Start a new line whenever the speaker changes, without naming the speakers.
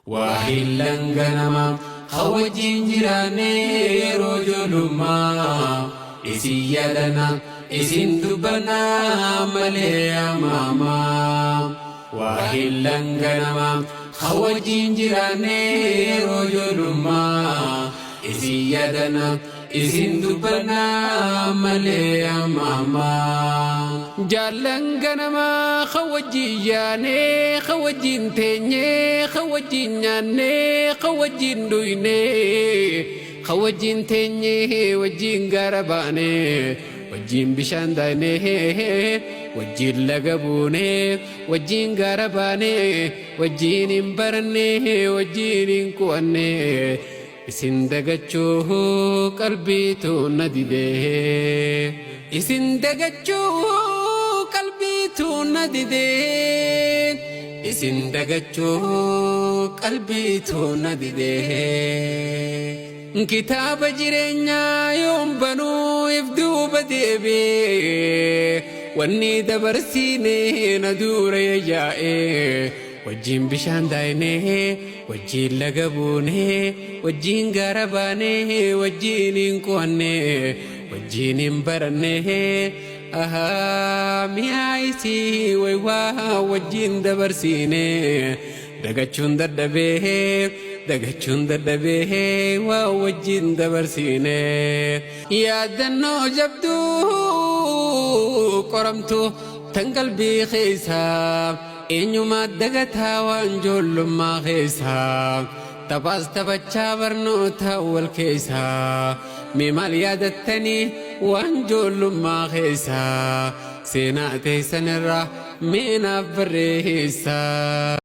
وهلا غنما خوجين جيراني رجلما إسيادنا إسين دبنا ملي ماما وهلا غنما خوجين جيراني رجلما إسيادنا إسين دبنا ملي ماما جالن غنما خوجياني خوجين تيني خوجين ناني خوجين دويني خوجين تيني وجين غرباني وجين بشانداني وجين لغبوني وجين غرباني وجين امبرني وجين كواني isin dagachuu qalbiitu nadide isin dagachuu qalbiitu nadide isin dagachuu qalbiitu nadide kitaaba jireenyaa yoom banuu ifduuba deebe wanni dabarsiine na dura yaa'e wajjin bishaan daayinee wajjin laga buunee wajjin gaara baanee wajjin hin qo'annee wajjin hin barannee mi'aa isii waywaa wajjin dabarsiinee dagachuun dadhabee waa wajjin dabarsiinee yaadannoo jabduu qoramtu tan qalbii keessaa eenyuma dagataa waan ijoollummaa keessaa taphaas taphachaa barnoota wal keessaa mee maal yaadattanii waan ijoollummaa keessaa seenaa teessanirraa mee naaf barreessaa.